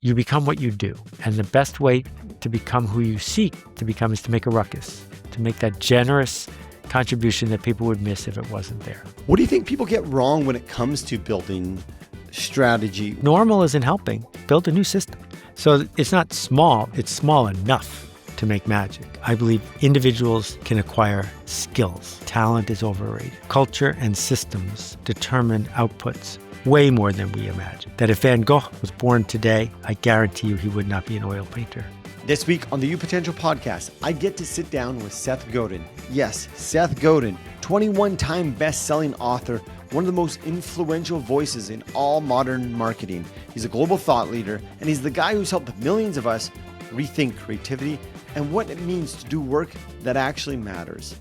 you become what you do. And the best way to become who you seek to become is to make a ruckus, to make that generous contribution that people would miss if it wasn't there. What do you think people get wrong when it comes to building strategy? Normal isn't helping. Build a new system. So it's not small, it's small enough to make magic. I believe individuals can acquire skills. Talent is overrated. Culture and systems determine outputs way more than we imagine. That if Van Gogh was born today, I guarantee you he would not be an oil painter. This week on the You Potential podcast, I get to sit down with Seth Godin. Yes, Seth Godin, 21-time best-selling author, one of the most influential voices in all modern marketing. He's a global thought leader, and he's the guy who's helped millions of us rethink creativity and what it means to do work that actually matters.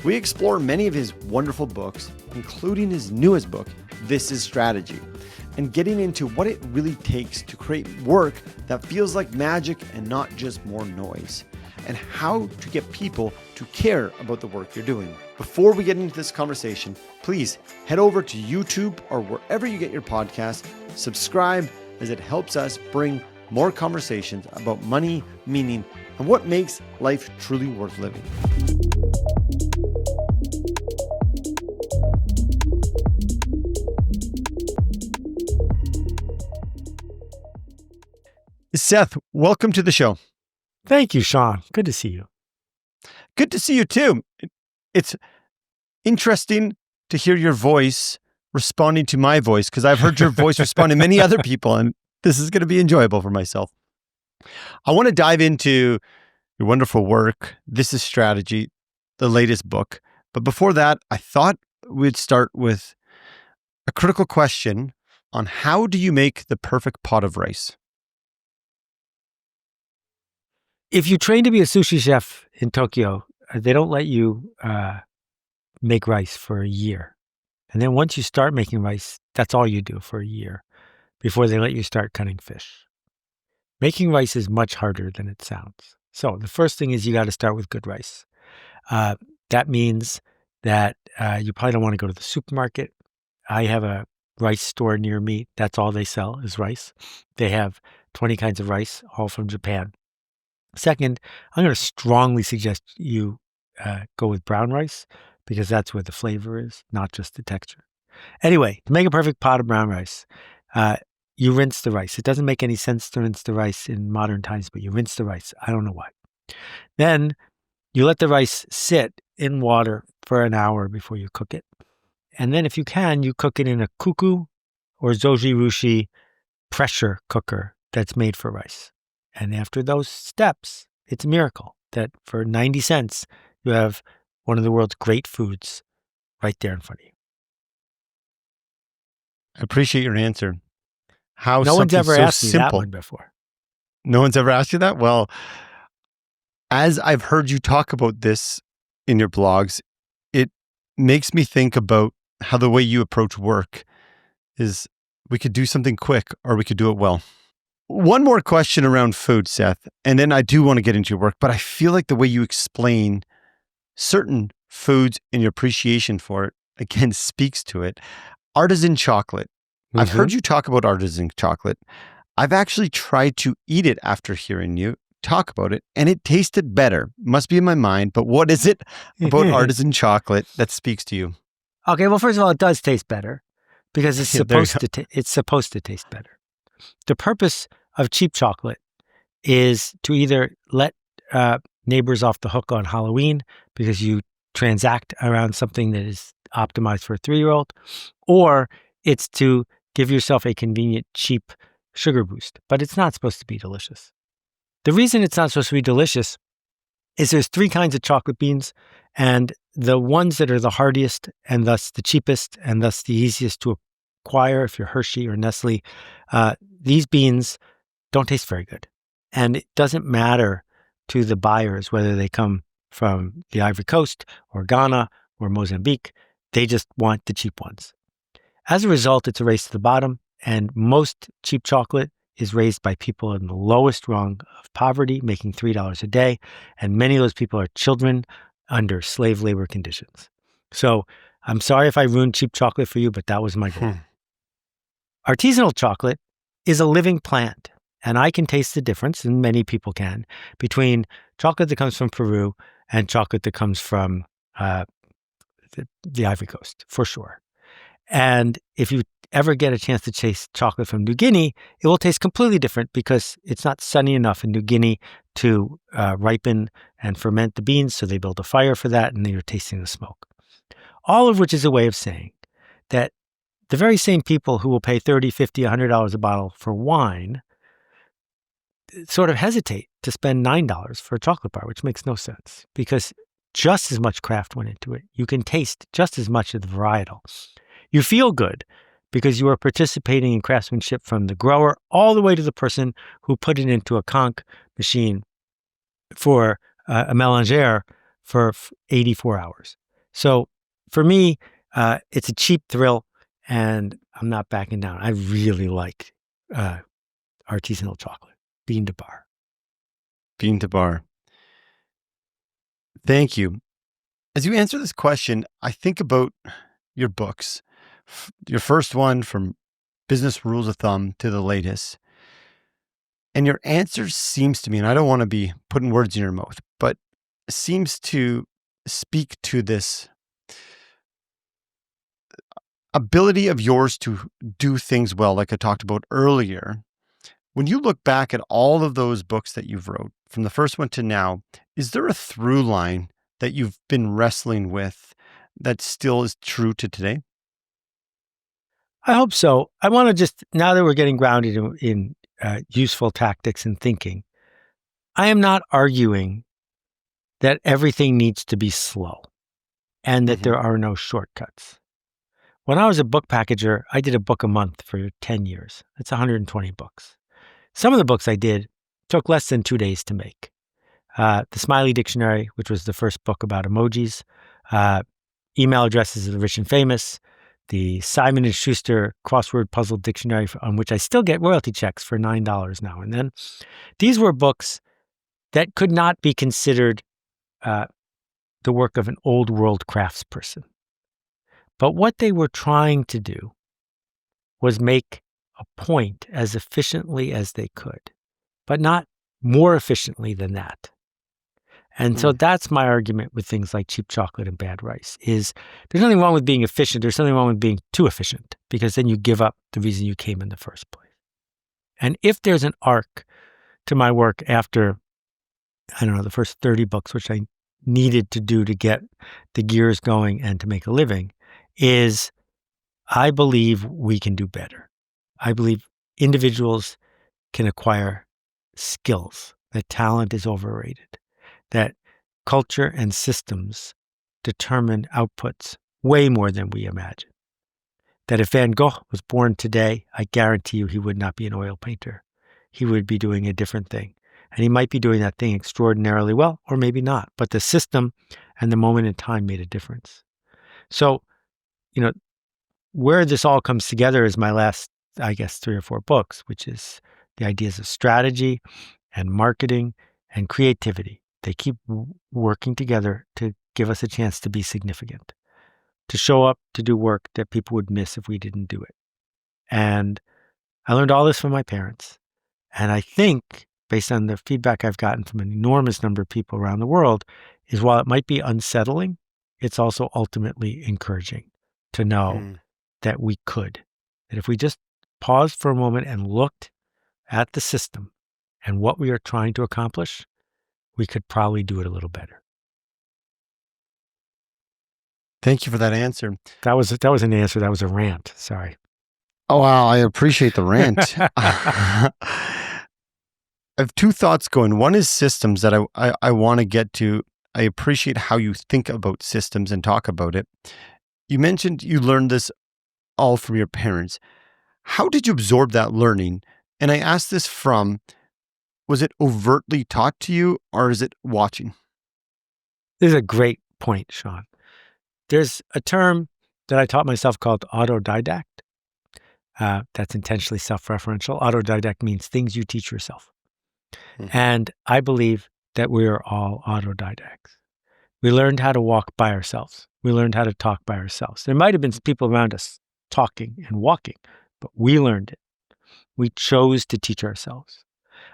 We explore many of his wonderful books, including his newest book, This is Strategy, and getting into what it really takes to create work that feels like magic and not just more noise, and how to get people to care about the work you're doing. Before we get into this conversation, please head over to YouTube or wherever you get your podcasts, subscribe, as it helps us bring more conversations about money, meaning, and what makes life truly worth living. Seth, welcome to the show. Thank you, Shaun. Good to see you. Good to see you too. It's interesting to hear your voice responding to my voice, because I've heard your voice respond to many other people, and this is going to be enjoyable for myself. I want to dive into your wonderful work, This is Strategy, the latest book. But before that, I thought we'd start with a critical question on how do you make the perfect pot of rice? If you train to be a sushi chef in Tokyo, they don't let you make rice for a year. And then once you start making rice, that's all you do for a year before they let you start cutting fish. Making rice is much harder than it sounds. So the first thing is you got to start with good rice. That means that you probably don't want to go to the supermarket. I have a rice store near me. That's all they sell is rice. They have 20 kinds of rice, all from Japan. Second, I'm going to strongly suggest you go with brown rice because that's where the flavor is, not just the texture. Anyway, to make a perfect pot of brown rice, you rinse the rice. It doesn't make any sense to rinse the rice in modern times, but you rinse the rice. I don't know why. Then you let the rice sit in water for an hour before you cook it. And then if you can, you cook it in a kuku or zojirushi pressure cooker that's made for rice. And after those steps, it's a miracle that for 90 cents, you have one of the world's great foods right there in front of you. I appreciate your answer. How no one's ever so asked me that simple. one before. No one's ever asked you that? Well, as I've heard you talk about this in your blogs, it makes me think about how the way you approach work is we could do something quick or we could do it well. One more question around food, Seth, and then I do want to get into your work, but I feel like the way you explain certain foods and your appreciation for it, again, speaks to it. Artisan chocolate. Mm-hmm. I've heard you talk about artisan chocolate. I've actually tried to eat it after hearing you talk about it, and it tasted better. Must be in my mind, but what is it about artisan chocolate that speaks to you? Okay, well, first of all, it does taste better because it's supposed to taste better. The purpose of cheap chocolate is to either let neighbors off the hook on Halloween because you transact around something that is optimized for a 3-year-old, or it's to give yourself a convenient, cheap sugar boost. But it's not supposed to be delicious. The reason it's not supposed to be delicious is there's 3 kinds of chocolate beans, and the ones that are the hardiest and thus the cheapest and thus the easiest to acquire, if you're Hershey or Nestle, these beans don't taste very good. And it doesn't matter to the buyers whether they come from the Ivory Coast or Ghana or Mozambique. They just want the cheap ones. As a result, it's a race to the bottom, and most cheap chocolate is raised by people in the lowest rung of poverty, making $3 a day, and many of those people are children under slave labor conditions. So I'm sorry if I ruined cheap chocolate for you, but that was my goal. Artisanal chocolate is a living plant. And I can taste the difference, and many people can, between chocolate that comes from Peru and chocolate that comes from the Ivory Coast, for sure. And if you ever get a chance to taste chocolate from New Guinea, it will taste completely different because it's not sunny enough in New Guinea to ripen and ferment the beans. So they build a fire for that, and then you're tasting the smoke. All of which is a way of saying that the very same people who will pay $30, $50, $100 a bottle for wine sort of hesitate to spend $9 for a chocolate bar, which makes no sense because just as much craft went into it. You can taste just as much of the varietal. You feel good because you are participating in craftsmanship from the grower all the way to the person who put it into a conch machine for a mélangeur for 84 hours. So for me, it's a cheap thrill, and I'm not backing down. I really like artisanal chocolate, bean to bar. Bean to bar. Thank you. As you answer this question, I think about your books. Your first one, from Business Rules of Thumb to the latest. And your answer seems to me, and I don't want to be putting words in your mouth, but seems to speak to this ability of yours to do things well, like I talked about earlier. When you look back at all of those books that you've wrote, from the first one to now, is there a through line that you've been wrestling with that still is true to today? I hope so. I want to just, now that we're getting grounded in useful tactics and thinking, I am not arguing that everything needs to be slow and that there are no shortcuts. When I was a book packager, I did a book a month for 10 years. That's 120 books. Some of the books I did took less than 2 days to make. The Smiley Dictionary, which was the first book about emojis, Email Addresses of the Rich and Famous, the Simon & Schuster Crossword Puzzle Dictionary, on which I still get royalty checks for $9 now and then. These were books that could not be considered the work of an old world craftsperson. But what they were trying to do was make a point as efficiently as they could, but not more efficiently than that. And so that's my argument with things like cheap chocolate and bad rice, is there's nothing wrong with being efficient. There's something wrong with being too efficient, because then you give up the reason you came in the first place. And if there's an arc to my work after, I don't know, the first 30 books, which I needed to do to get the gears going and to make a living, is I believe we can do better. I believe individuals can acquire skills, that talent is overrated, that culture and systems determine outputs way more than we imagine. That if Van Gogh was born today, I guarantee you he would not be an oil painter. He would be doing a different thing. And he might be doing that thing extraordinarily well, or maybe not. But the system and the moment in time made a difference. So, where this all comes together is my last, I guess, 3 or 4 books, which is the ideas of strategy and marketing and creativity. They keep working together to give us a chance to be significant, to show up, to do work that people would miss if we didn't do it. And I learned all this from my parents. And I think, based on the feedback I've gotten from an enormous number of people around the world, is while it might be unsettling, it's also ultimately encouraging to know that we could. That if we just paused for a moment and looked at the system and what we are trying to accomplish, we could probably do it a little better. Thank you for that answer. That was an answer. That was a rant. Sorry. Oh, wow. I appreciate the rant. I have 2 thoughts going. One is systems that I want to get to. I appreciate how you think about systems and talk about it. You mentioned you learned this all from your parents. How did you absorb that learning? And I ask this from, was it overtly taught to you, or is it watching? This is a great point, Shaun. There's a term that I taught myself called autodidact. That's intentionally self-referential. Autodidact means things you teach yourself. And I believe that we are all autodidacts. We learned how to walk by ourselves. We learned how to talk by ourselves. There might have been people around us talking and walking, but we learned it. We chose to teach ourselves.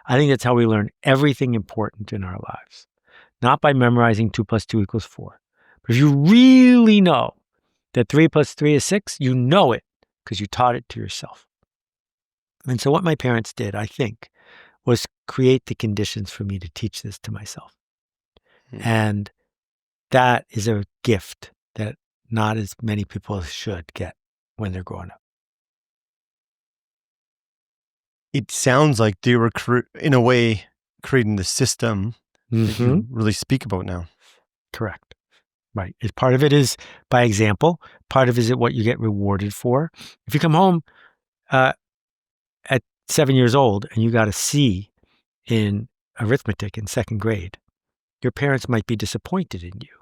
I think that's how we learn everything important in our lives. Not by memorizing 2 + 2 = 4. But if you really know that 3 + 3 is 6, you know it because you taught it to yourself. And so what my parents did, I think, was create the conditions for me to teach this to myself. And that is a gift that not as many people should get when they're growing up. It sounds like they were, in a way, creating the system that you really speak about now. Correct. Right. Part of it is by example. Part of it is what you get rewarded for. If you come home at 7 years old and you got a C in arithmetic in 2nd grade, your parents might be disappointed in you.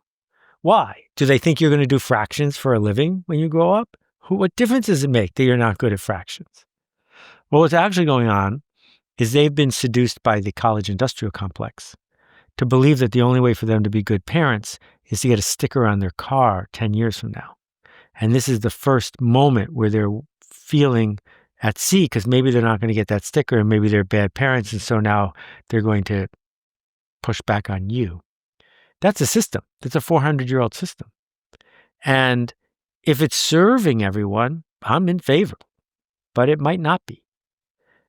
Why? Do they think you're going to do fractions for a living when you grow up? What difference does it make that you're not good at fractions? Well, what's actually going on is they've been seduced by the college industrial complex to believe that the only way for them to be good parents is to get a sticker on their car 10 years from now. And this is the first moment where they're feeling at sea because maybe they're not going to get that sticker and maybe they're bad parents. And so now they're going to push back on you. That's a system. That's a 400-year-old system. And if it's serving everyone, I'm in favor, but it might not be.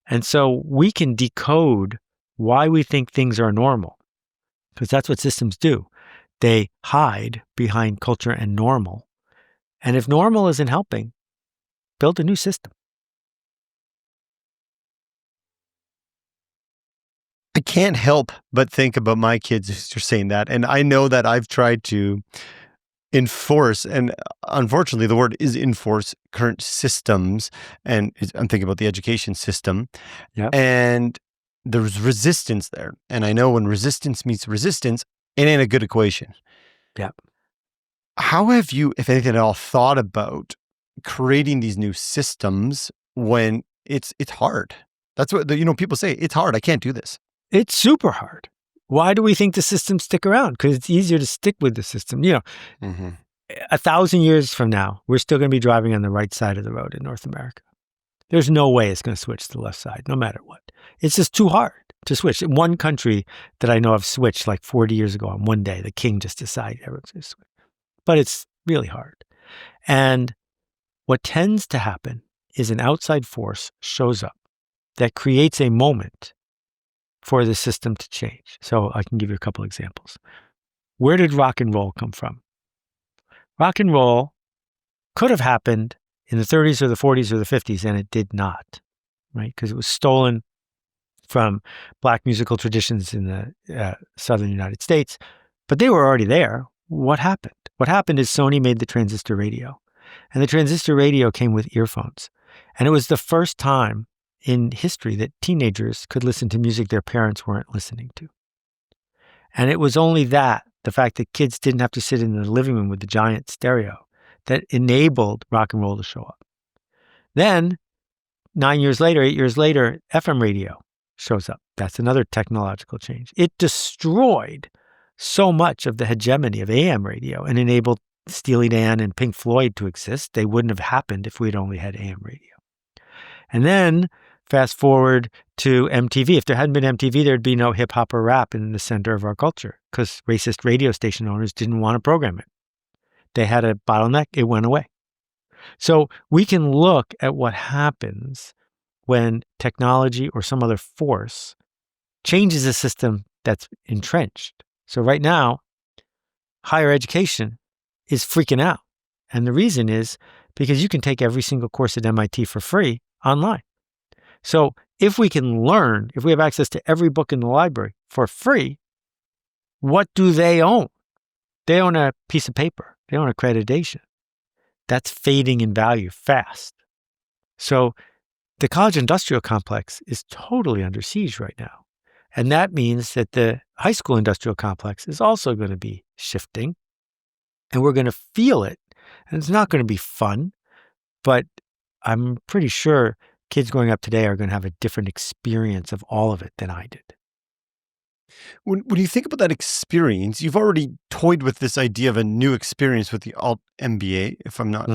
And so we can decode why we think things are normal, because that's what systems do. They hide behind culture and normal. And if normal isn't helping, build a new system. I can't help but think about my kids as you're saying that. And I know that I've tried to enforce, and unfortunately the word is enforce, current systems. And I'm thinking about the education system. Yep. And there's resistance there. And I know when resistance meets resistance, it ain't a good equation. Yep. How have you, if anything at all, thought about creating these new systems when it's hard? That's what people say. It's hard. I can't do this. It's super hard. Why do we think the systems stick around? Because it's easier to stick with the system. 1,000 years from now, we're still going to be driving on the right side of the road in North America. There's no way it's going to switch to the left side, no matter what. It's just too hard to switch. One country that I know of switched like 40 years ago on one day. The king just decided everyone's going to switch. But it's really hard. And what tends to happen is an outside force shows up that creates a moment for the system to change. So I can give you a couple examples. Where did rock and roll come from? Rock and roll could have happened in the 30s or the 40s or the 50s, and it did not, right? Because it was stolen from Black musical traditions in the southern United States, but they were already there. What happened? What happened is Sony made the transistor radio, and the transistor radio came with earphones. And it was the first time in history that teenagers could listen to music their parents weren't listening to. And it was only the fact that kids didn't have to sit in the living room with the giant stereo, that enabled rock and roll to show up. Then 8 years later, FM radio shows up. That's another technological change. It destroyed so much of the hegemony of AM radio and enabled Steely Dan and Pink Floyd to exist. They wouldn't have happened if we'd only had AM radio. And then fast forward to MTV. If there hadn't been MTV, there'd be no hip hop or rap in the center of our culture because racist radio station owners didn't want to program it. They had a bottleneck. It went away. So we can look at what happens when technology or some other force changes a system that's entrenched. So right now, higher education is freaking out. And the reason is because you can take every single course at MIT for free online. So if we can learn, if we have access to every book in the library for free, what do they own? They own a piece of paper. They own accreditation. That's fading in value fast. So the college industrial complex is totally under siege right now. And that means that the high school industrial complex is also going to be shifting. And we're going to feel it. And it's not going to be fun. But I'm pretty sure kids growing up today are going to have a different experience of all of it than I did. When you think about that experience, you've already toyed with this idea of a new experience with the alt MBA, if I'm not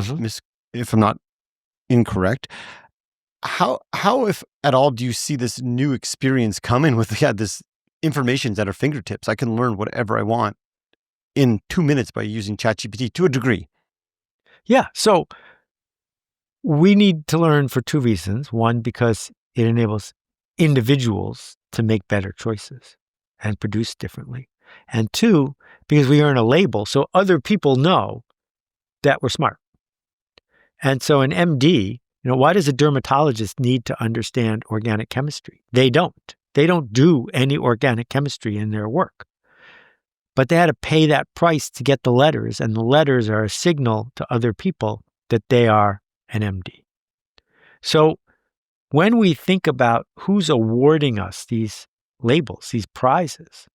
if I'm not incorrect. how, if at all, do you see this new experience coming with this information's at our fingertips? I can learn whatever I want in 2 minutes by using ChatGPT to a degree. Yeah. So we need to learn for two reasons. One, because it enables individuals to make better choices and produce differently. And two, because we earn a label so other people know that we're smart. And so an MD, why does a dermatologist need to understand organic chemistry? They don't. They don't do any organic chemistry in their work. But they had to pay that price to get the letters, and the letters are a signal to other people that they are an MD. So when we think about who's awarding us these labels, these prizes,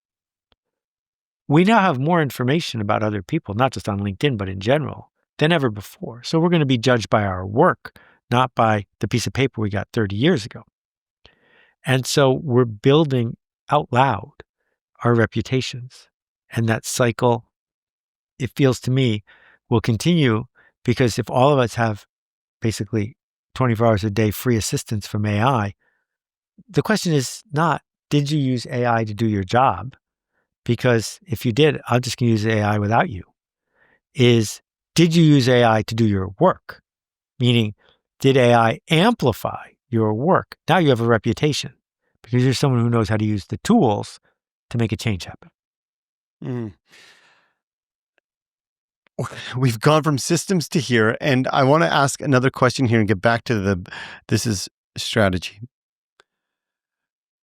we now have more information about other people, not just on LinkedIn, but in general, than ever before. So we're going to be judged by our work, not by the piece of paper we got 30 years ago. And so we're building out loud our reputations. And that cycle, it feels to me, will continue, because if all of us have basically 24 hours a day free assistance from AI, the question is not, did you use AI to do your job? Because if you did, I'm just going to use AI without you. Did you use AI to do your work? Meaning, did AI amplify your work? Now you have a reputation because you're someone who knows how to use the tools to make a change happen. Mm. We've gone from systems to here, and I want to ask another question here and get back to this is strategy.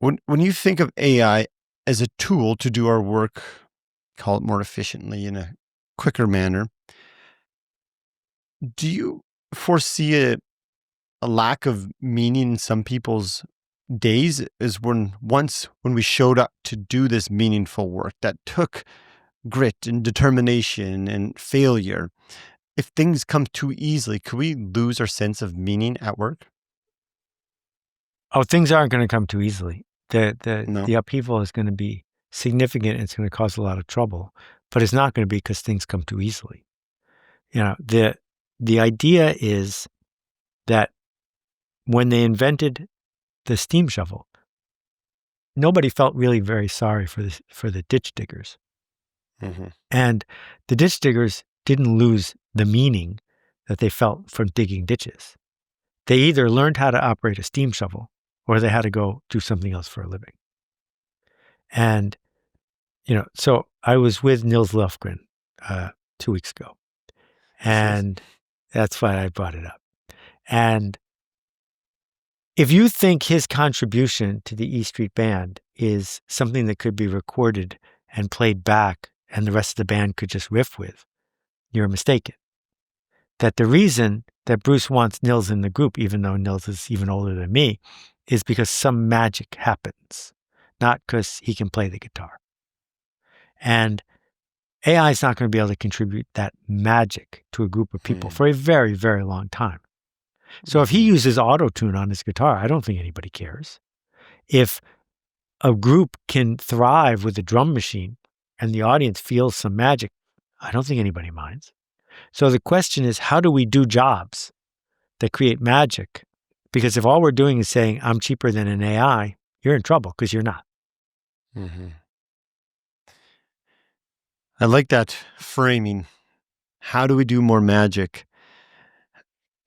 When you think of AI as a tool to do our work, call it more efficiently in a quicker manner, do you foresee a lack of meaning in some people's days? Is when we showed up to do this meaningful work that took grit and determination and failure, if things come too easily, could we lose our sense of meaning at work? Oh, things aren't going to come too easily. No. The upheaval is going to be significant and it's going to cause a lot of trouble, but it's not going to be because things come too easily. The idea is that when they invented the steam shovel, nobody felt really very sorry for the ditch diggers. Mm-hmm. And the ditch diggers didn't lose the meaning that they felt from digging ditches. They either learned how to operate a steam shovel or they had to go do something else for a living. And, so I was with Nils Lofgren 2 weeks ago, and that's why I brought it up. And if you think his contribution to the E Street Band is something that could be recorded and played back and the rest of the band could just riff with, you're mistaken. That the reason that Bruce wants Nils in the group, even though Nils is even older than me, is because some magic happens, not because he can play the guitar. And AI is not going to be able to contribute that magic to a group of people for a very, very long time. So if he uses auto-tune on his guitar, I don't think anybody cares. If a group can thrive with a drum machine and the audience feels some magic, I don't think anybody minds. So the question is, how do we do jobs that create magic? Because if all we're doing is saying, I'm cheaper than an AI, you're in trouble because you're not. Mm-hmm. I like that framing. How do we do more magic?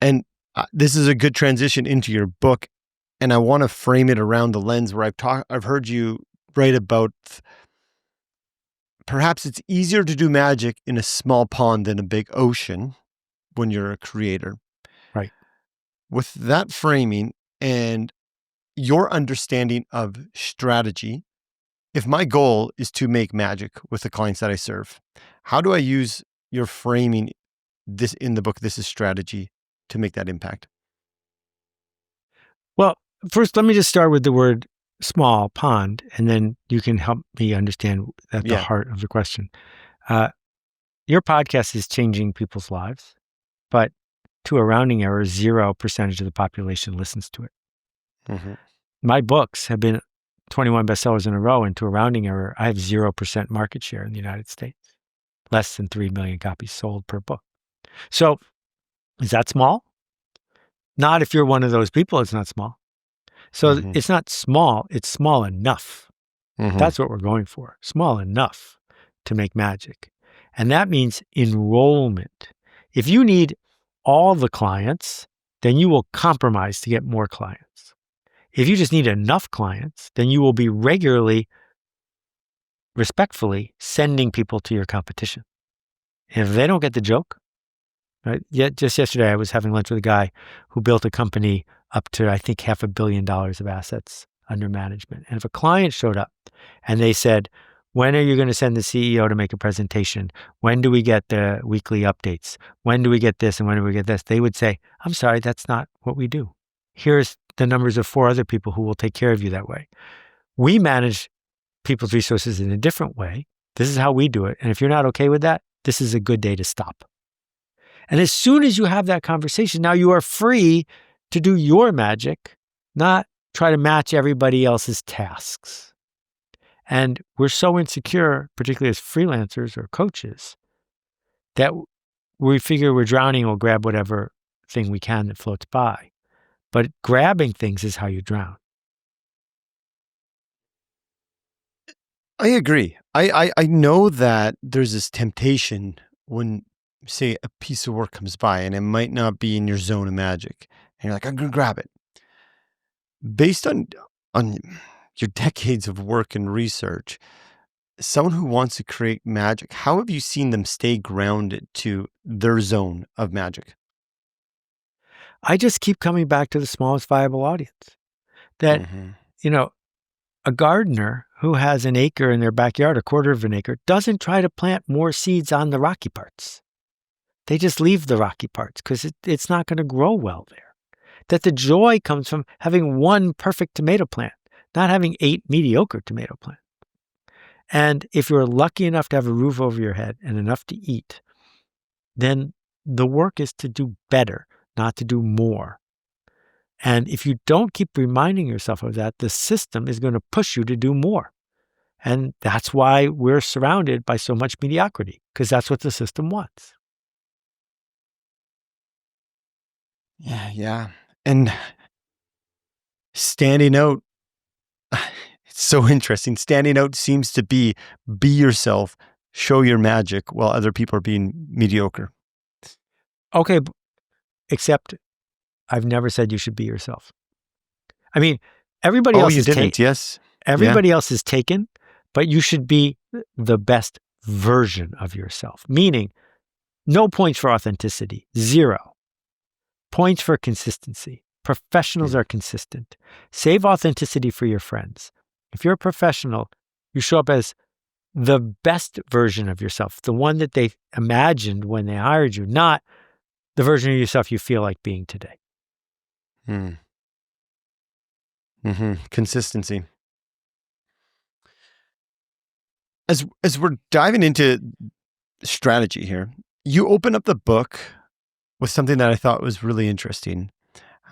And this is a good transition into your book. And I want to frame it around the lens where I've heard you write about perhaps it's easier to do magic in a small pond than a big ocean when you're a creator. Right. With that framing and your understanding of strategy, if my goal is to make magic with the clients that I serve, how do I use your framing this in the book, This is Strategy, to make that impact? Well, first, let me just start with the word small pond, and then you can help me understand at the heart of the question. Your podcast is changing people's lives, but to a rounding error, 0% of the population listens to it. Mm-hmm. My books have been 21 bestsellers in a row, and to a rounding error, I have 0% market share in the United States, less than 3 million copies sold per book. So is that small? Not if you're one of those people, it's not small. So Mhm. it's not small, it's small enough. Mhm. That's what we're going for. Small enough to make magic. And that means enrollment. If you need all the clients, then you will compromise to get more clients. If you just need enough clients, then you will be regularly, respectfully sending people to your competition. If they don't get the joke, right? Yet just yesterday, I was having lunch with a guy who built a company up to, I think, $500 million of assets under management. And if a client showed up and they said, when are you going to send the CEO to make a presentation? When do we get the weekly updates? When do we get this and when do we get this? They would say, I'm sorry, that's not what we do. Here's the numbers of 4 other people who will take care of you that way. We manage people's resources in a different way. This is how we do it. And if you're not okay with that, this is a good day to stop. And as soon as you have that conversation, now you are free to do your magic, not try to match everybody else's tasks. And we're so insecure, particularly as freelancers or coaches, that we figure we're drowning, we'll grab whatever thing we can that floats by. But grabbing things is how you drown. I agree. I know that there's this temptation when, say, a piece of work comes by and it might not be in your zone of magic, and you're like, I'm gonna grab it. Based on your decades of work and research, someone who wants to create magic, how have you seen them stay grounded to their zone of magic? I just keep coming back to the smallest viable audience. That, Mm-hmm. you know, a gardener who has an acre in their backyard, a quarter of an acre, doesn't try to plant more seeds on the rocky parts. They just leave the rocky parts because it's not going to grow well there. That the joy comes from having one perfect tomato plant, not having 8 mediocre tomato plants. And if you're lucky enough to have a roof over your head and enough to eat, then the work is to do better, not to do more. And if you don't keep reminding yourself of that, the system is going to push you to do more. And that's why we're surrounded by so much mediocrity, because that's what the system wants. Yeah, yeah. And standing out, it's so interesting. Standing out seems to be yourself, show your magic while other people are being mediocre. Okay, except I've never said you should be yourself. I mean, everybody Oh, else you is didn't. Yes. Yeah. everybody else is taken, but you should be the best version of yourself. Meaning, no points for authenticity, 0 points for consistency. Professionals Mm. are consistent. Save authenticity for your friends. If you're a professional, you show up as the best version of yourself, the one that they imagined when they hired you, not the version of yourself you feel like being today. Mm. Mm-hmm. Consistency. As we're diving into strategy here, you open up the book with something that I thought was really interesting.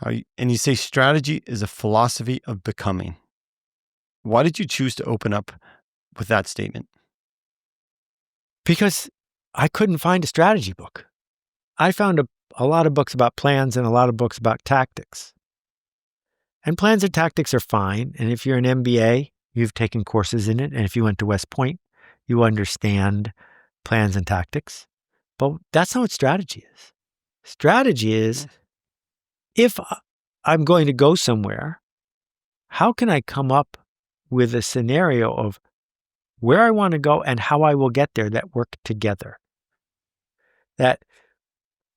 And you say strategy is a philosophy of becoming. Why did you choose to open up with that statement? Because I couldn't find a strategy book. I found a lot of books about plans and a lot of books about tactics. And plans and tactics are fine. And if you're an MBA, you've taken courses in it. And if you went to West Point, you understand plans and tactics. But that's not what strategy is. Strategy is, if I'm going to go somewhere, how can I come up with a scenario of where I want to go and how I will get there that work together? That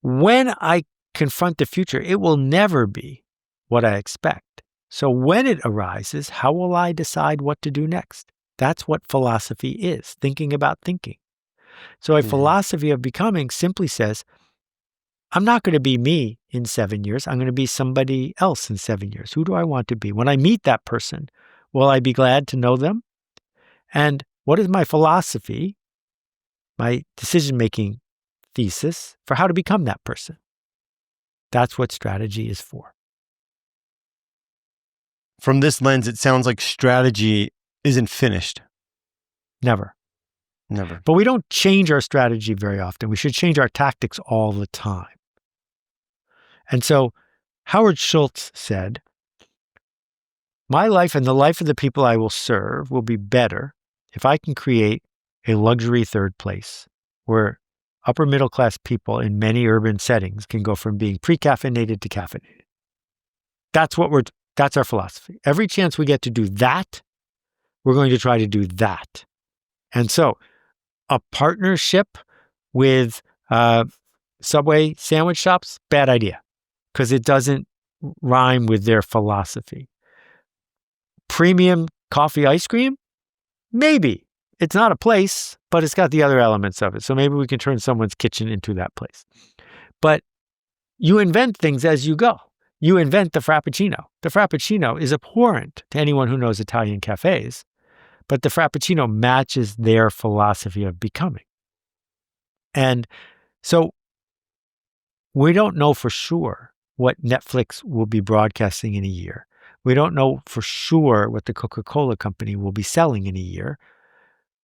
when I confront the future, it will never be what I expect. So when it arises, how will I decide what to do next? That's what philosophy is, thinking about thinking. So a Mm-hmm. philosophy of becoming simply says, I'm not going to be me in 7 years. I'm going to be somebody else in 7 years. Who do I want to be? When I meet that person, will I be glad to know them? And what is my philosophy, my decision-making thesis for how to become that person? That's what strategy is for. From this lens, it sounds like strategy isn't finished. Never. Never. But we don't change our strategy very often. We should change our tactics all the time. And so Howard Schultz said, "My life and the life of the people I will serve will be better if I can create a luxury third place where upper middle class people in many urban settings can go from being pre-caffeinated to caffeinated." That's our philosophy. Every chance we get to do that, we're going to try to do that. And so a partnership with Subway sandwich shops, bad idea, because it doesn't rhyme with their philosophy. Premium coffee ice cream, maybe. It's not a place, but it's got the other elements of it. So maybe we can turn someone's kitchen into that place. But you invent things as you go. You invent the Frappuccino. The Frappuccino is abhorrent to anyone who knows Italian cafes, but the Frappuccino matches their philosophy of becoming. And so we don't know for sure what Netflix will be broadcasting in a year. We don't know for sure what the Coca-Cola company will be selling in a year.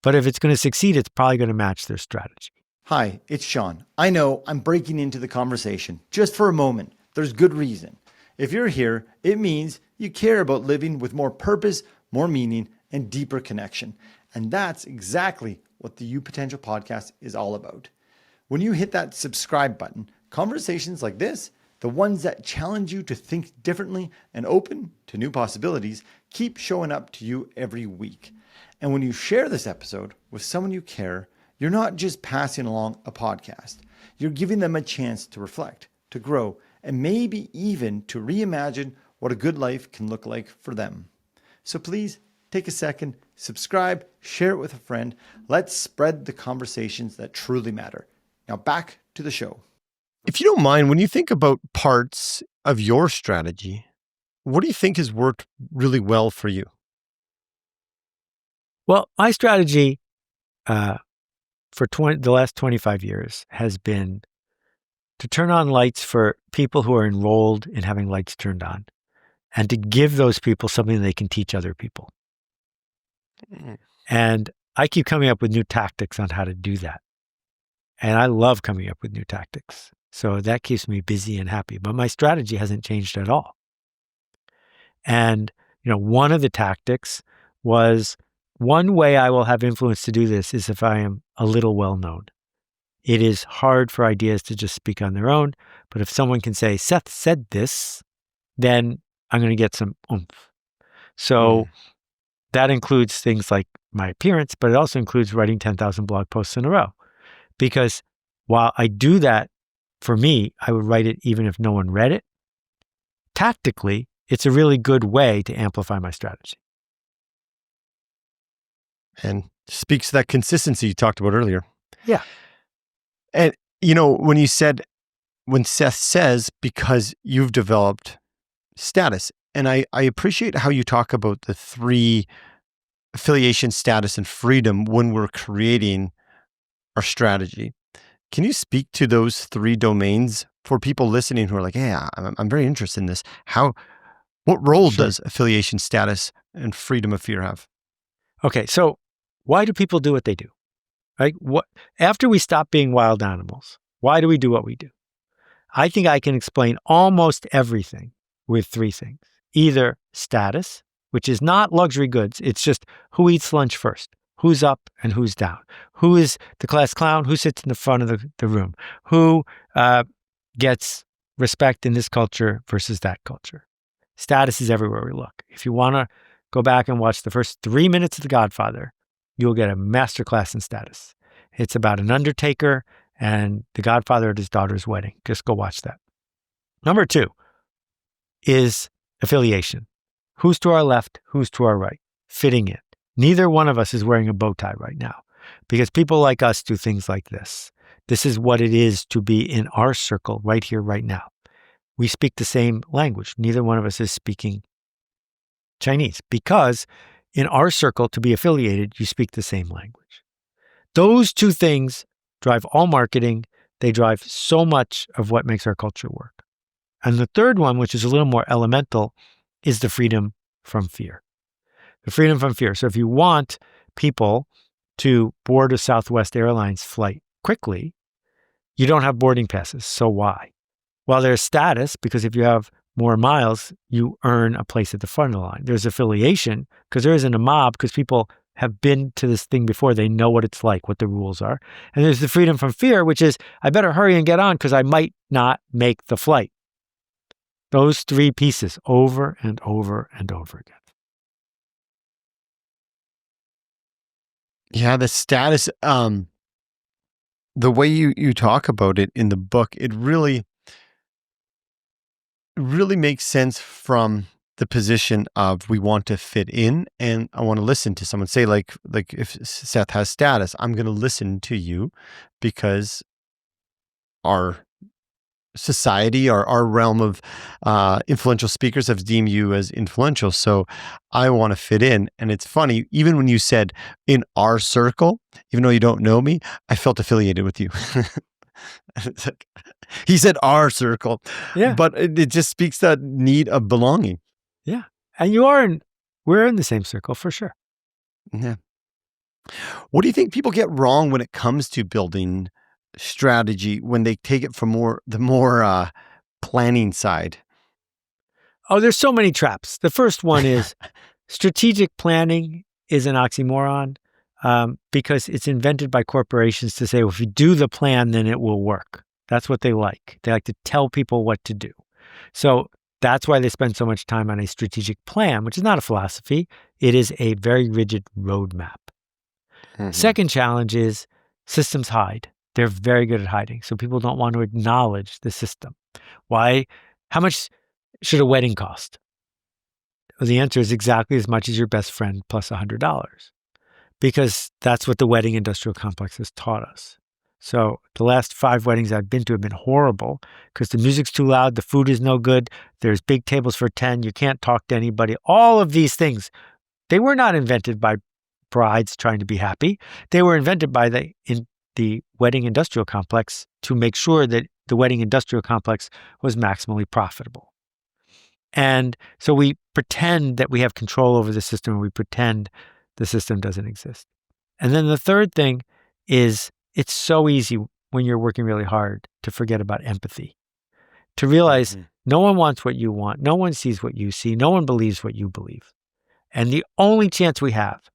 But if it's going to succeed, it's probably going to match their strategy. Hi, it's Shaun. I know I'm breaking into the conversation just for a moment. There's good reason. If you're here, it means you care about living with more purpose, more meaning, and deeper connection. And that's exactly what the You Potential podcast is all about. When you hit that subscribe button, conversations like this, the ones that challenge you to think differently and open to new possibilities, keep showing up to you every week. And when you share this episode with someone you care, you're not just passing along a podcast. You're giving them a chance to reflect, to grow, and maybe even to reimagine what a good life can look like for them. So please take a second, subscribe, share it with a friend. Let's spread the conversations that truly matter. Now back to the show. If you don't mind, when you think about parts of your strategy, what do you think has worked really well for you? Well, my strategy for the last 25 years has been to turn on lights for people who are enrolled in having lights turned on and to give those people something they can teach other people. And I keep coming up with new tactics on how to do that. And I love coming up with new tactics. So that keeps me busy and happy. But my strategy hasn't changed at all. And, one of the tactics was, one way I will have influence to do this is if I am a little well known. It is hard for ideas to just speak on their own. But if someone can say, Seth said this, then I'm going to get some oomph. So that includes things like my appearance, but it also includes writing 10,000 blog posts in a row. Because while I do that for me, I would write it even if no one read it. Tactically, it's a really good way to amplify my strategy. And speaks to that consistency you talked about earlier. Yeah. And, when Seth says, because you've developed status, and I appreciate how you talk about the three: affiliation, status, and freedom when we're creating our strategy. Can you speak to those three domains for people listening who are like, "Yeah, I'm very interested in this." What role does affiliation, status, and freedom of fear have? Okay, so why do people do what they do? Right? After we stop being wild animals, why do we do what we do? I think I can explain almost everything with three things. Either status, which is not luxury goods. It's just who eats lunch first, who's up and who's down, who is the class clown, who sits in the front of the room, who gets respect in this culture versus that culture. Status is everywhere we look. If you want to go back and watch the first 3 minutes of The Godfather, you'll get a masterclass in status. It's about an undertaker and the godfather at his daughter's wedding. Just go watch that. Number 2 is affiliation. Who's to our left? Who's to our right? Fitting in. Neither one of us is wearing a bow tie right now because people like us do things like this. This is what it is to be in our circle right here, right now. We speak the same language. Neither one of us is speaking Chinese because in our circle, to be affiliated, you speak the same language. Those two things drive all marketing. They drive so much of what makes our culture work. And the third one, which is a little more elemental, is the freedom from fear. The freedom from fear. So if you want people to board a Southwest Airlines flight quickly, you don't have boarding passes. So why? Well, there's status, because if you have more miles, you earn a place at the front of the line. There's affiliation because there isn't a mob because people have been to this thing before. They know what it's like, what the rules are. And there's the freedom from fear, which is I better hurry and get on because I might not make the flight. Those three pieces over and over and over again. Yeah, the status, the way you talk about it in the book, it really makes sense from the position of we want to fit in, and I want to listen to someone. Say like if Seth has status, I'm going to listen to you because our society, our realm of influential speakers have deemed you as influential. So I want to fit in. And it's funny, even when you said in our circle, even though you don't know me, I felt affiliated with you. It's like, he said our circle, Yeah. but it just speaks that need of belonging. Yeah. And we're in the same circle for sure. Yeah. What do you think people get wrong when it comes to building strategy when they take it from the more planning side? Oh, there's so many traps. The first one is strategic planning is an oxymoron because it's invented by corporations to say, well, if you do the plan, then it will work. That's what they like. They like to tell people what to do. So that's why they spend so much time on a strategic plan, which is not a philosophy. It is a very rigid roadmap. Mm-hmm. Second challenge is systems hide. They're very good at hiding. So people don't want to acknowledge the system. Why? How much should a wedding cost? Well, the answer is exactly as much as your best friend plus $100, because that's what the wedding industrial complex has taught us. So the last 5 weddings I've been to have been horrible because the music's too loud, the food is no good, there's big tables for 10, you can't talk to anybody. All of these things, they were not invented by brides trying to be happy. They were invented by the wedding industrial complex to make sure that the wedding industrial complex was maximally profitable. And so we pretend that we have control over the system, and we pretend the system doesn't exist. And then the third thing is it's so easy when you're working really hard to forget about empathy, to realize no one wants what you want, no one sees what you see, no one believes what you believe. And the only chance we have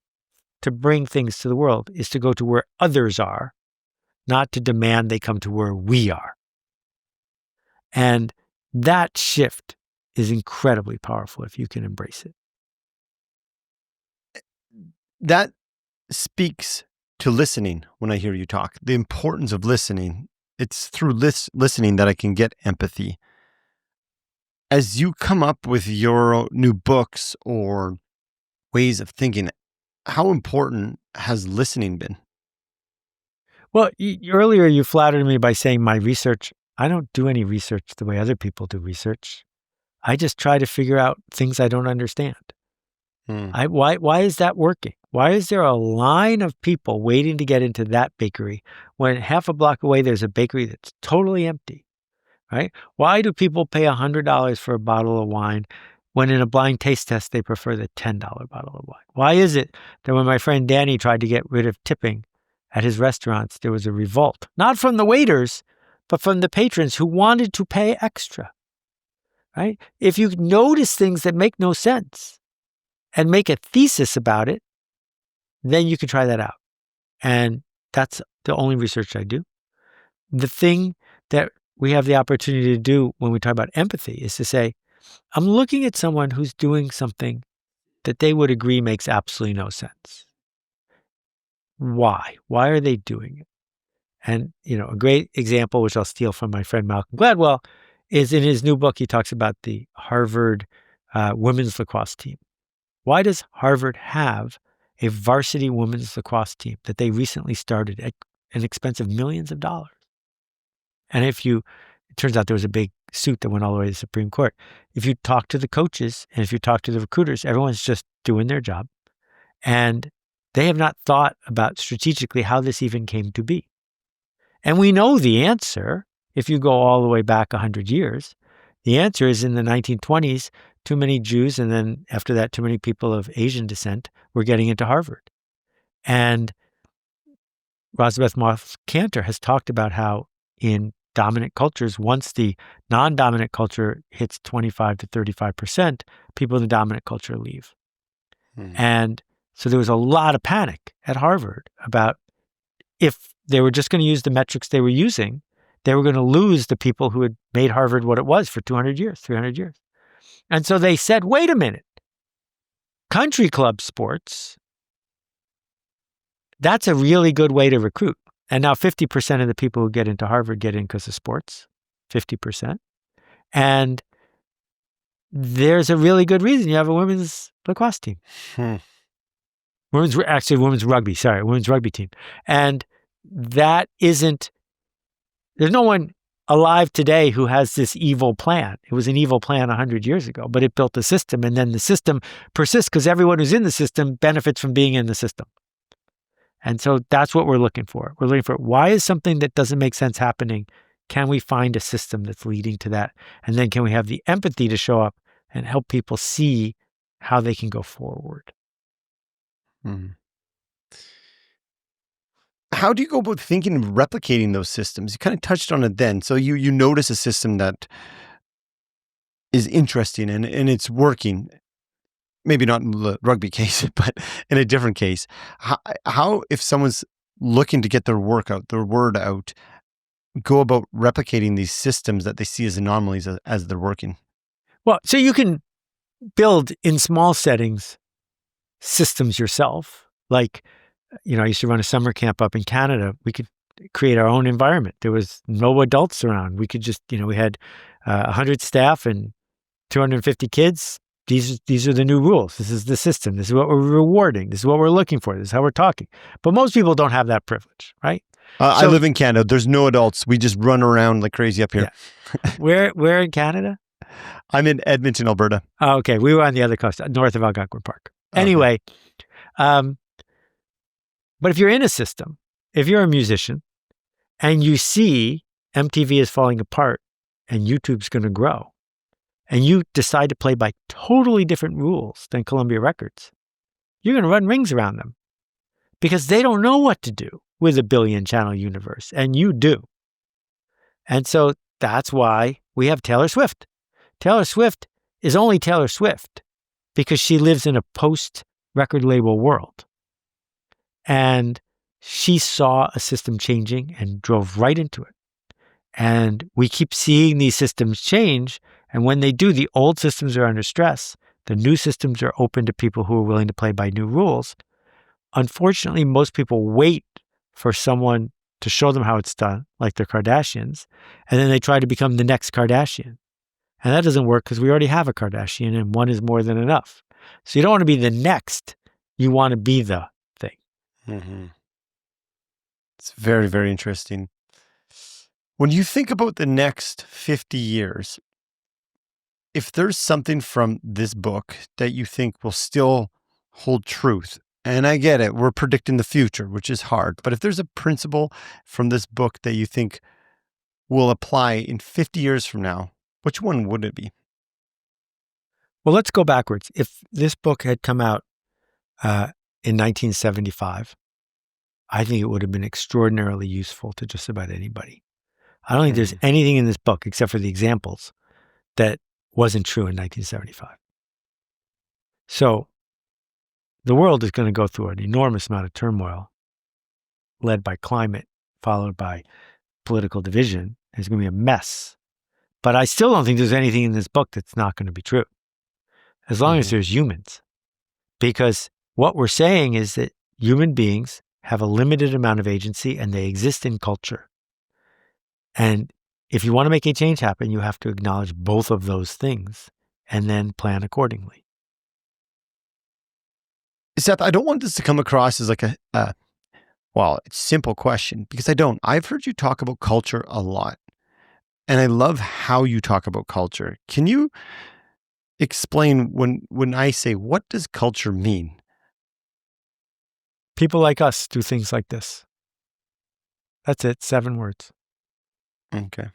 to bring things to the world is to go to where others are, not to demand they come to where we are. And that shift is incredibly powerful if you can embrace it. That speaks to listening when I hear you talk, the importance of listening. It's through listening that I can get empathy. As you come up with your new books or ways of thinking, how important has listening been? Well, earlier you flattered me by saying my research, I don't do any research the way other people do research. I just try to figure out things I don't understand. Why is that working? Why is there a line of people waiting to get into that bakery when half a block away there's a bakery that's totally empty, right? Why do people pay $100 for a bottle of wine when in a blind taste test they prefer the $10 bottle of wine? Why is it that when my friend Danny tried to get rid of tipping at his restaurants, there was a revolt, not from the waiters, but from the patrons who wanted to pay extra, right? If you notice things that make no sense and make a thesis about it, then you can try that out. And that's the only research I do. The thing that we have the opportunity to do when we talk about empathy is to say, I'm looking at someone who's doing something that they would agree makes absolutely no sense. Why? Why are they doing it? And, a great example, which I'll steal from my friend Malcolm Gladwell, is in his new book, he talks about the Harvard women's lacrosse team. Why does Harvard have a varsity women's lacrosse team that they recently started at an expense of millions of dollars? And it turns out there was a big suit that went all the way to the Supreme Court. If you talk to the coaches and if you talk to the recruiters, everyone's just doing their job. And they have not thought about strategically how this even came to be. And we know the answer. If you go all the way back 100 years, the answer is in the 1920s, too many Jews, and then after that, too many people of Asian descent were getting into Harvard. And Rosabeth Moss Kanter has talked about how in dominant cultures, once the non-dominant culture hits 25 to 35%, people in the dominant culture leave. And so there was a lot of panic at Harvard about if they were just going to use the metrics they were using, they were going to lose the people who had made Harvard what it was for 200 years, 300 years. And so they said, wait a minute, country club sports, that's a really good way to recruit. And now 50% of the people who get into Harvard get in because of sports, 50%. And there's a really good reason you have a women's lacrosse team. Women's rugby team. And that isn't, there's no one alive today who has this evil plan. It was an evil plan 100 years ago, but it built a system, and then the system persists because everyone who's in the system benefits from being in the system. And so that's what we're looking for. We're looking for, why is something that doesn't make sense happening? Can we find a system that's leading to that? And then can we have the empathy to show up and help people see how they can go forward? How do you go about thinking of replicating those systems? You kind of touched on it then. So you notice a system that is interesting and it's working. Maybe not in the rugby case, but in a different case. How if someone's looking to get their word out, go about replicating these systems that they see as anomalies as they're working? Well, so you can build in small settings systems yourself. Like, I used to run a summer camp up in Canada. We could create our own environment. There was no adults around. We could just, we had 100 staff and 250 kids. These are the new rules. This is the system. This is what we're rewarding. This is what we're looking for. This is how we're talking. But most people don't have that privilege, right? I live in Canada. There's no adults. We just run around like crazy up here. Yeah. Where in Canada? I'm in Edmonton, Alberta. Oh, okay. We were on the other coast, north of Algonquin Park. Anyway, but if you're in a system, if you're a musician and you see MTV is falling apart and YouTube's going to grow, and you decide to play by totally different rules than Columbia Records, you're going to run rings around them because they don't know what to do with a billion-channel universe, and you do. And so that's why we have Taylor Swift. Taylor Swift is only Taylor Swift because she lives in a post-record label world. And she saw a system changing and drove right into it. And we keep seeing these systems change. And when they do, the old systems are under stress. The new systems are open to people who are willing to play by new rules. Unfortunately, most people wait for someone to show them how it's done, like the Kardashians, and then they try to become the next Kardashian. And that doesn't work because we already have a Kardashian and one is more than enough. So you don't want to be the next. You want to be the thing. It's very, very interesting. When you think about the next 50 years, if there's something from this book that you think will still hold truth, and I get it, we're predicting the future, which is hard, but if there's a principle from this book that you think will apply in 50 years from now, which one would it be? Well, let's go backwards. If this book had come out in 1975, I think it would have been extraordinarily useful to just about anybody. I don't think there's anything in this book, except for the examples, that wasn't true in 1975. So the world is going to go through an enormous amount of turmoil led by climate, followed by political division. There's going to be a mess. But I still don't think there's anything in this book that's not going to be true, as long as there's humans. Because what we're saying is that human beings have a limited amount of agency and they exist in culture. And if you want to make a change happen, you have to acknowledge both of those things and then plan accordingly. Seth, I don't want this to come across as like a simple question, because I don't. I've heard you talk about culture a lot, and I love how you talk about culture. Can you explain when I say, what does culture mean? People like us do things like this. That's it, 7 words. Okay.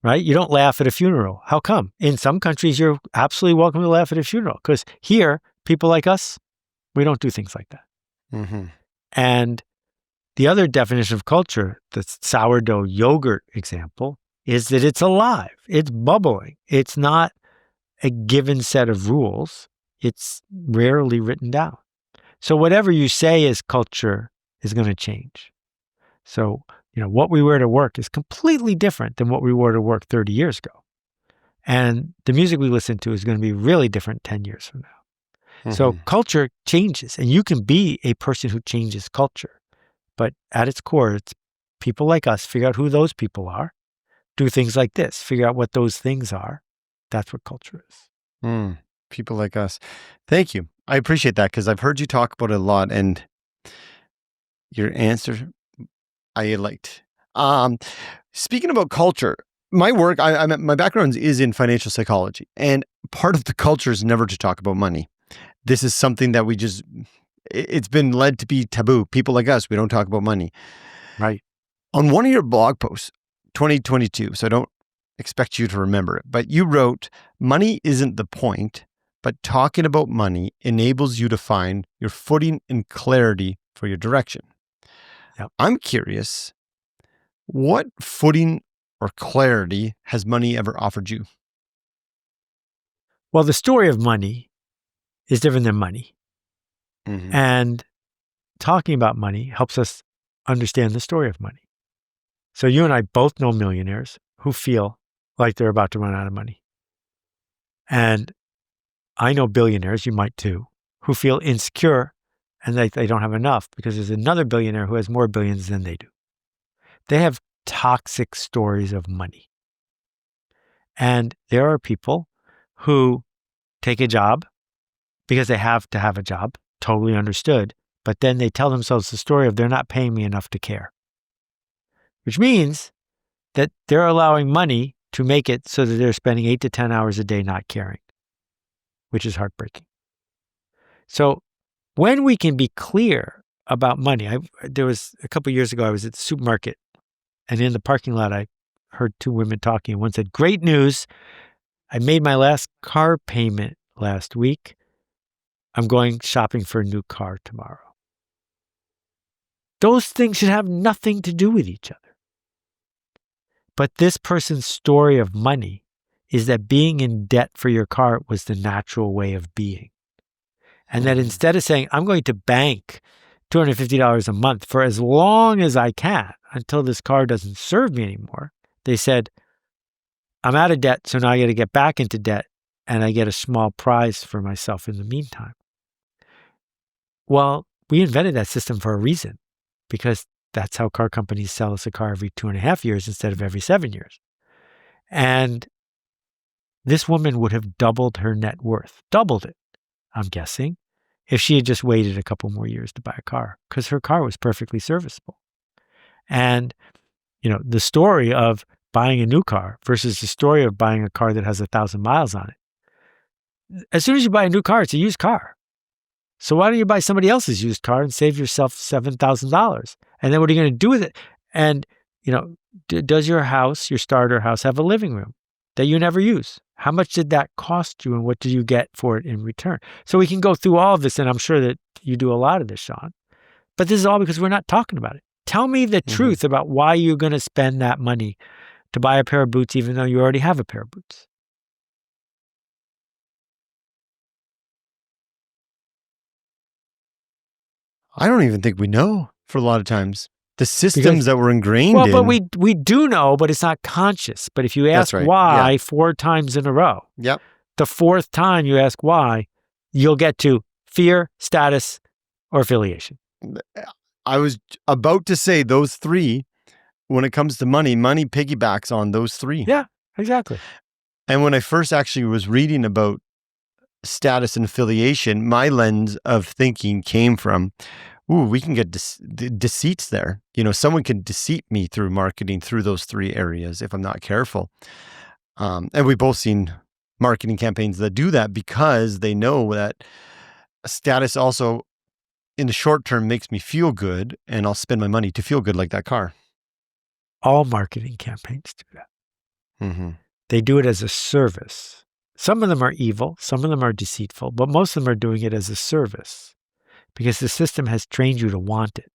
Right? You don't laugh at a funeral. How come? In some countries, you're absolutely welcome to laugh at a funeral, because here, people like us, we don't do things like that. And The other definition of culture, the sourdough yogurt example, is that it's alive. It's bubbling. It's not a given set of rules. It's rarely written down. So whatever you say is culture is going to change. So, what we wear to work is completely different than what we wore to work 30 years ago. And the music we listen to is going to be really different 10 years from now. So culture changes, and you can be a person who changes culture. But at its core, it's people like us figure out who those people are, do things like this, figure out what those things are. That's what culture is. People like us. Thank you. I appreciate that because I've heard you talk about it a lot, and your answer I liked. Speaking about culture, my work, my background is in financial psychology, and part of the culture is never to talk about money. This is something that it's been led to be taboo. People like us, we don't talk about money. Right. On one of your blog posts, 2022, so I don't expect you to remember it, but you wrote, money isn't the point, but talking about money enables you to find your footing and clarity for your direction. Yep. I'm curious, what footing or clarity has money ever offered you? Well, the story of money is different than money. And talking about money helps us understand the story of money. So you and I both know millionaires who feel like they're about to run out of money. And I know billionaires, you might too, who feel insecure and they don't have enough because there's another billionaire who has more billions than they do. They have toxic stories of money. And there are people who take a job because they have to have a job, totally understood, but then they tell themselves the story of they're not paying me enough to care, which means that they're allowing money to make it so that they're spending 8 to 10 hours a day not caring, which is heartbreaking. So when we can be clear about money, there was a couple of years ago, I was at the supermarket, and in the parking lot, I heard two women talking. One said, "Great news. I made my last car payment last week. I'm going shopping for a new car tomorrow." Those things should have nothing to do with each other. But this person's story of money is that being in debt for your car was the natural way of being. And that instead of saying, I'm going to bank $250 a month for as long as I can until this car doesn't serve me anymore, they said, I'm out of debt, so now I got to get back into debt, and I get a small prize for myself in the meantime. Well, we invented that system for a reason, because that's how car companies sell us a car every 2.5 years instead of every 7 years. And this woman would have doubled her net worth, doubled it, I'm guessing, if she had just waited a couple more years to buy a car, because her car was perfectly serviceable. And, the story of buying a new car versus the story of buying a car that has 1,000 miles on it. As soon as you buy a new car, it's a used car. So why don't you buy somebody else's used car and save yourself $7,000? And then what are you going to do with it? And, does your house, your starter house, have a living room that you never use? How much did that cost you and what did you get for it in return? So we can go through all of this, and I'm sure that you do a lot of this, Shaun. But this is all because we're not talking about it. Tell me the truth about why you're going to spend that money to buy a pair of boots even though you already have a pair of boots. I don't even think we know for a lot of times. The systems that we're ingrained in. Well, but we do know, but it's not conscious. But if you ask why 4 times in a row, the 4th time you ask why, you'll get to fear, status, or affiliation. I was about to say those 3, when it comes to money piggybacks on those 3. Yeah, exactly. And when I first actually was reading about status and affiliation, my lens of thinking came from, we can get deceits there. Someone can deceive me through marketing through those 3 areas if I'm not careful. And we've both seen marketing campaigns that do that because they know that status also in the short term makes me feel good, and I'll spend my money to feel good like that car. All marketing campaigns do that. They do it as a service. Some of them are evil, some of them are deceitful, but most of them are doing it as a service because the system has trained you to want it.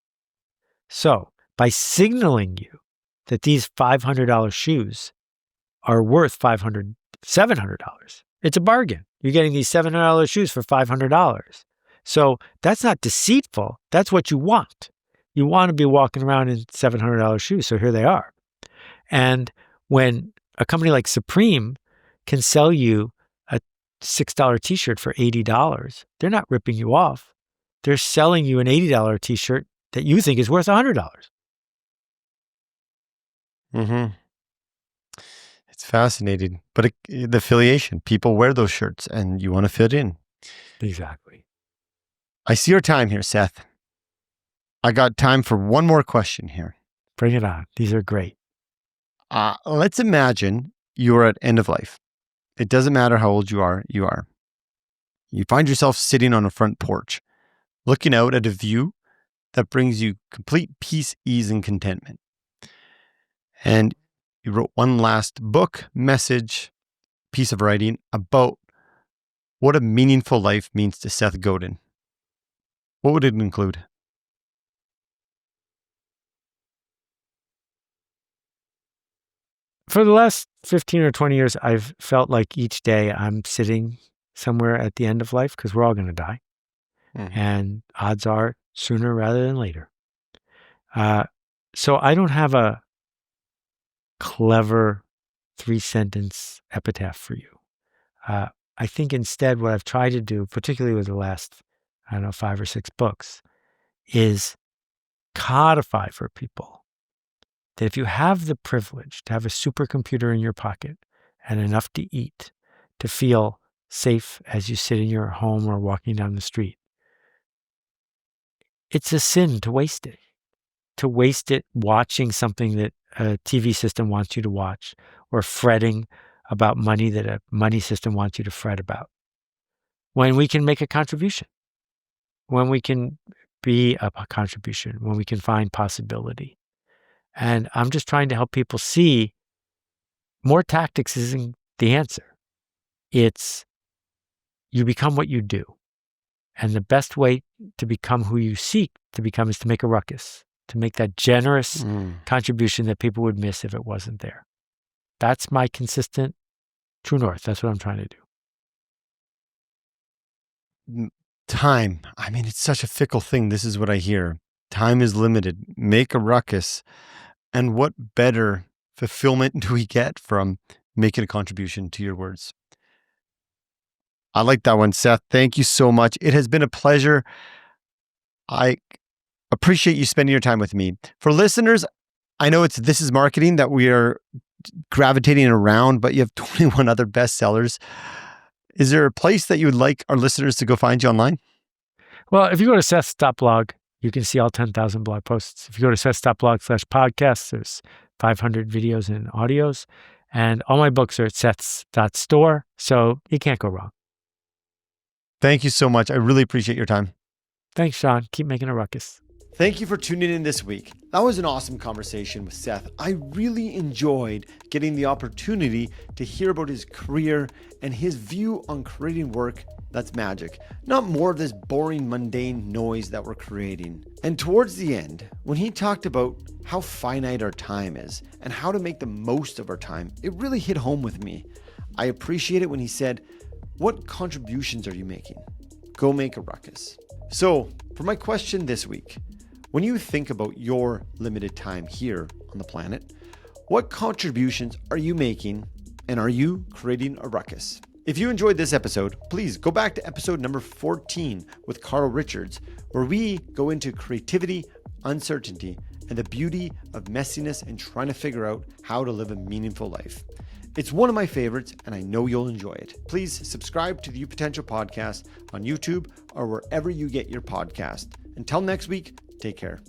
So by signaling you that these $500 shoes are worth $700, it's a bargain. You're getting these $700 shoes for $500. So that's not deceitful. That's what you want. You want to be walking around in $700 shoes. So here they are. And when a company like Supreme can sell you a $6 t-shirt for $80, they're not ripping you off. They're selling you an $80 t-shirt that you think is worth $100. Mm-hmm. It's fascinating. But the affiliation, people wear those shirts and you want to fit in. Exactly. I see your time here, Seth. I got time for one more question here. Bring it on. These are great. Let's imagine you're at end of life. It doesn't matter how old you are. You find yourself sitting on a front porch, looking out at a view that brings you complete peace, ease, and contentment. And you wrote one last book, message, piece of writing about what a meaningful life means to Seth Godin. What would it include? For the last 15 or 20 years, I've felt like each day I'm sitting somewhere at the end of life because we're all going to die. Mm-hmm. And odds are sooner rather than later. So I don't have a clever 3-sentence epitaph for you. I think instead what I've tried to do, particularly with the last, 5 or 6 books, is codify for people that if you have the privilege to have a supercomputer in your pocket and enough to eat, to feel safe as you sit in your home or walking down the street, it's a sin to waste it. To waste it watching something that a TV system wants you to watch, or fretting about money that a money system wants you to fret about. When we can make a contribution, when we can be a contribution, when we can find possibility. And I'm just trying to help people see more tactics isn't the answer. It's you become what you do. And the best way to become who you seek to become is to make a ruckus, to make that generous contribution that people would miss if it wasn't there. That's my consistent true north. That's what I'm trying to do. Time. I mean, it's such a fickle thing. This is what I hear. Time is limited. Make a ruckus. And what better fulfillment do we get from making a contribution, to your words? I like that one, Seth. Thank you so much. It has been a pleasure. I appreciate you spending your time with me. For listeners, I know it's This Is Marketing that we are gravitating around, but you have 21 other bestsellers. Is there a place that you would like our listeners to go find you online? Well, if you go to Seth's.blog, you can see all 10,000 blog posts. If you go to Seth's.blog/podcasts, there's 500 videos and audios. And all my books are at Seth's.store, so you can't go wrong. Thank you so much. I really appreciate your time. Thanks, Shaun. Keep making a ruckus. Thank you for tuning in this week. That was an awesome conversation with Seth. I really enjoyed getting the opportunity to hear about his career and his view on creating work that's magic, not more of this boring, mundane noise that we're creating. And towards the end, when he talked about how finite our time is and how to make the most of our time, it really hit home with me. I appreciate it when he said, "What contributions are you making? Go make a ruckus." So, for my question this week, when you think about your limited time here on the planet, what contributions are you making, and are you creating a ruckus? If you enjoyed this episode, please go back to episode number 14 with Carl Richards, where we go into creativity, uncertainty, and the beauty of messiness and trying to figure out how to live a meaningful life. It's one of my favorites, and I know you'll enjoy it. Please subscribe to the You Potential Podcast on YouTube or wherever you get your podcast. Until next week, take care.